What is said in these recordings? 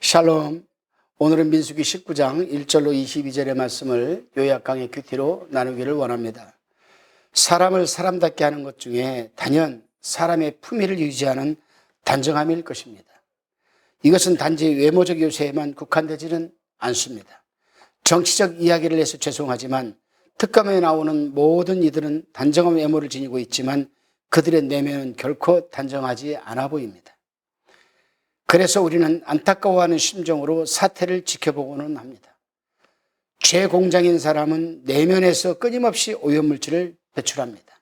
샬롬. 오늘은 민수기 19장 1절로 22절의 말씀을 요약 강의 큐티로 나누기를 원합니다. 사람을 사람답게 하는 것 중에 단연 사람의 품위를 유지하는 단정함일 것입니다. 이것은 단지 외모적 요소에만 국한되지는 않습니다. 정치적 이야기를 해서 죄송하지만 특검에 나오는 모든 이들은 단정한 외모를 지니고 있지만 그들의 내면은 결코 단정하지 않아 보입니다. 그래서 우리는 안타까워하는 심정으로 사태를 지켜보고는 합니다. 죄공장인 사람은 내면에서 끊임없이 오염물질을 배출합니다.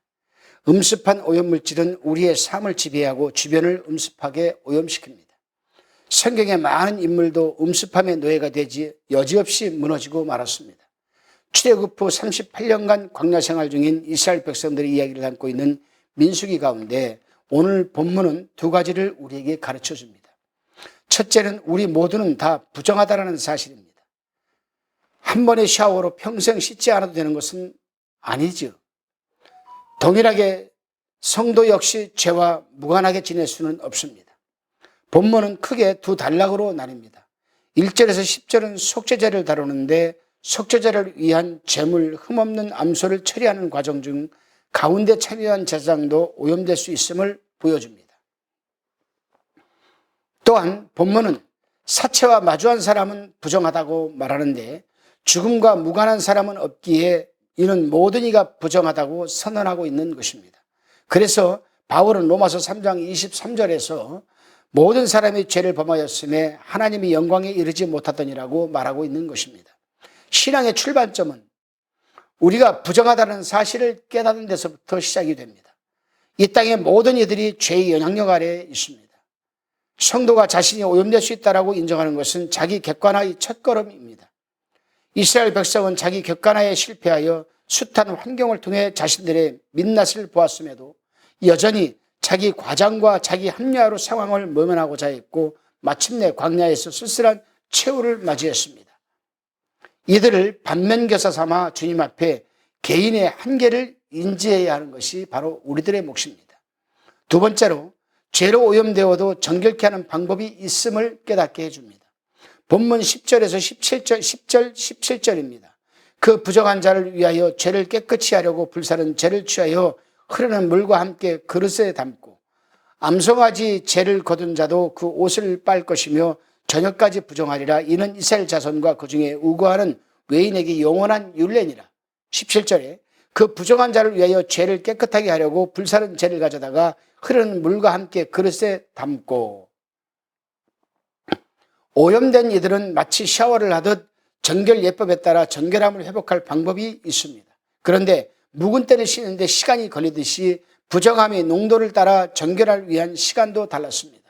음습한 오염물질은 우리의 삶을 지배하고 주변을 음습하게 오염시킵니다. 성경의 많은 인물도 음습함의 노예가 되지 여지없이 무너지고 말았습니다. 출애굽 후 38년간 광야 생활 중인 이스라엘 백성들의 이야기를 담고 있는 민수기 가운데 오늘 본문은 두 가지를 우리에게 가르쳐 줍니다. 첫째는 우리 모두는 다 부정하다는 사실입니다. 한 번의 샤워로 평생 씻지 않아도 되는 것은 아니죠. 동일하게 성도 역시 죄와 무관하게 지낼 수는 없습니다. 본문은 크게 두 단락으로 나뉩니다. 1절에서 10절은 속죄제를 다루는데 속죄제를 위한 제물 흠없는 암소를 처리하는 과정 중 가운데 참여한 제사장도 오염될 수 있음을 보여줍니다. 또한 본문은 사체와 마주한 사람은 부정하다고 말하는데 죽음과 무관한 사람은 없기에 이는 모든 이가 부정하다고 선언하고 있는 것입니다. 그래서 바울은 로마서 3장 23절에서 모든 사람이 죄를 범하였음에 하나님이 영광에 이르지 못하더니라고 말하고 있는 것입니다. 신앙의 출발점은 우리가 부정하다는 사실을 깨닫는 데서부터 시작이 됩니다. 이 땅의 모든 이들이 죄의 영향력 아래에 있습니다. 성도가 자신이 오염될 수 있다고 인정하는 것은 자기 객관화의 첫걸음입니다. 이스라엘 백성은 자기 객관화에 실패하여 숱한 환경을 통해 자신들의 민낯을 보았음에도 여전히 자기 과장과 자기 합리화로 상황을 모면하고자 했고 마침내 광야에서 쓸쓸한 최후를 맞이했습니다. 이들을 반면교사 삼아 주님 앞에 개인의 한계를 인지해야 하는 것이 바로 우리들의 몫입니다. 두 번째로 죄로 오염되어도 정결케 하는 방법이 있음을 깨닫게 해줍니다. 본문 10절에서 17절입니다. 그 부정한 자를 위하여 죄를 깨끗이 하려고 불사른 죄를 취하여 흐르는 물과 함께 그릇에 담고 암송아지 죄를 거둔 자도 그 옷을 빨 것이며 저녁까지 부정하리라. 이는 이스라엘 자손과 그 중에 우고하는 외인에게 영원한 율례니라. 17절에 그 부정한 자를 위하여 죄를 깨끗하게 하려고 불사른 죄를 가져다가 흐르는 물과 함께 그릇에 담고 오염된 이들은 마치 샤워를 하듯 정결 예법에 따라 정결함을 회복할 방법이 있습니다. 그런데 묵은 때를 씻는데 시간이 걸리듯이 부정함의 농도를 따라 정결을 위한 시간도 달랐습니다.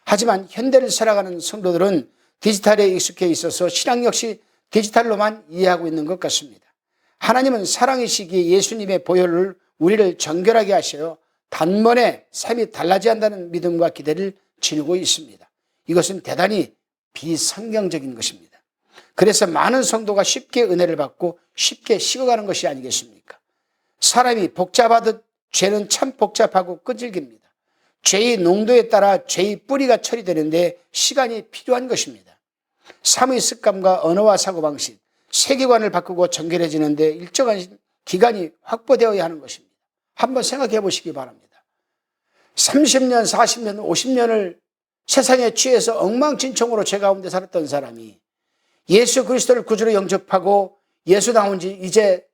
하지만 현대를 살아가는 성도들은 디지털에 익숙해 있어서 신앙 역시 디지털로만 이해하고 있는 것 같습니다. 하나님은 사랑이시기에 예수님의 보혈을 우리를 정결하게 하셔 단번에 삶이 달라져야 한다는 믿음과 기대를 지니고 있습니다. 이것은 대단히 비성경적인 것입니다. 그래서 많은 성도가 쉽게 은혜를 받고 쉽게 식어가는 것이 아니겠습니까? 사람이 복잡하듯 죄는 참 복잡하고 끈질깁니다. 죄의 농도에 따라 죄의 뿌리가 처리되는데 시간이 필요한 것입니다. 삶의 습관과 언어와 사고방식, 세계관을 바꾸고 정결해지는데 일정한 기간이 확보되어야 하는 것입니다. 한번 생각해 보시기 바랍니다. 30년, 40년, 50년을 세상에 취해서 엉망진창으로 죄 가운데 살았던 사람이 예수 그리스도를 구주로 영접하고 예수 나온 지 이제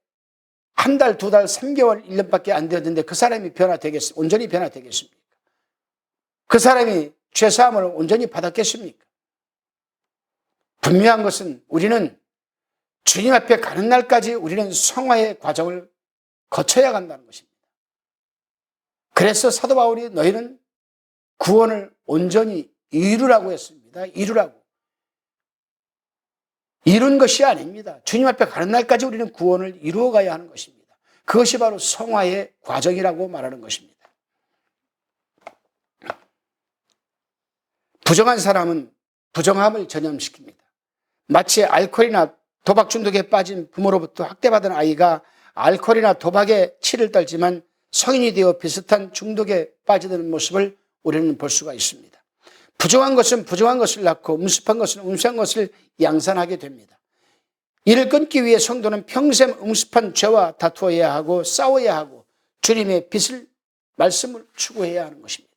한 달, 두 달, 3개월, 1년밖에 안 되었는데 그 사람이 온전히 변화되겠습니까? 그 사람이 죄사함을 온전히 받았겠습니까? 분명한 것은 우리는 주님 앞에 가는 날까지 우리는 성화의 과정을 거쳐야 간다는 것입니다. 그래서 사도 바울이 너희는 구원을 온전히 이루라고 했습니다. 이룬 것이 아닙니다. 주님 앞에 가는 날까지 우리는 구원을 이루어 가야 하는 것입니다. 그것이 바로 성화의 과정이라고 말하는 것입니다. 부정한 사람은 부정함을 전염시킵니다. 마치 알코올이나 도박 중독에 빠진 부모로부터 학대받은 아이가 알코올이나 도박에 치를 떨지만 성인이 되어 비슷한 중독에 빠지는 모습을 우리는 볼 수가 있습니다. 부정한 것은 부정한 것을 낳고 음습한 것은 음습한 것을 양산하게 됩니다. 이를 끊기 위해 성도는 평생 음습한 죄와 다투어야 하고 싸워야 하고 주님의 빛을 말씀을 추구해야 하는 것입니다.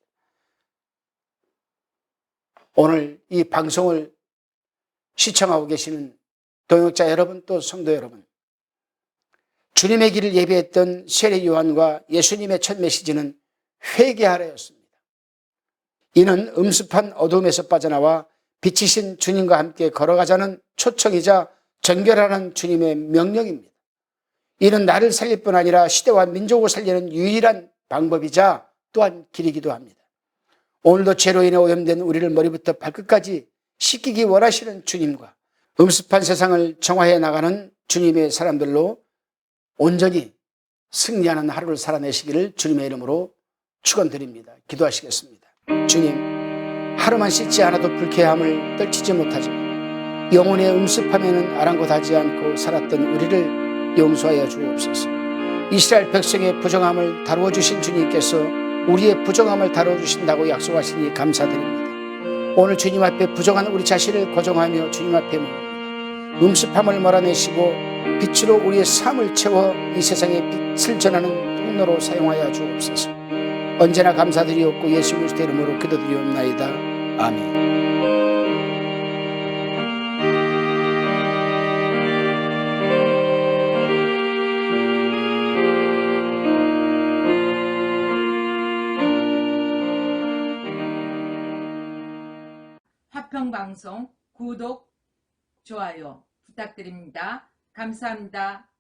오늘 이 방송을 시청하고 계시는 동역자 여러분, 또 성도 여러분, 주님의 길을 예배했던 세례 요한과 예수님의 첫 메시지는 회개하라였습니다. 이는 음습한 어둠에서 빠져나와 빛이신 주님과 함께 걸어가자는 초청이자 정결하는 주님의 명령입니다. 이는 나를 살릴 뿐 아니라 시대와 민족을 살리는 유일한 방법이자 또한 길이기도 합니다. 오늘도 죄로 인해 오염된 우리를 머리부터 발끝까지 씻기기 원하시는 주님과 음습한 세상을 정화해 나가는 주님의 사람들로 온전히 승리하는 하루를 살아내시기를 주님의 이름으로 축원드립니다. 기도하시겠습니다. 주님, 하루만 씻지 않아도 불쾌함을 떨치지 못하지만 영혼의 음습함에는 아랑곳하지 않고 살았던 우리를 용서하여 주옵소서. 이스라엘 백성의 부정함을 다루어 주신 주님께서 우리의 부정함을 다루어 주신다고 약속하시니 감사드립니다. 오늘 주님 앞에 부정한 우리 자신을 고정하며 주님 앞에 묻습니다. 음습함을 몰아내시고 빛으로 우리의 삶을 채워 이 세상에 빛을 전하는 통로로 사용하여 주옵소서. 언제나 감사드리옵고 예수 그리스도의 이름으로 기도드리옵나이다. 아멘. 화평방송 구독, 좋아요 부탁드립니다. 감사합니다.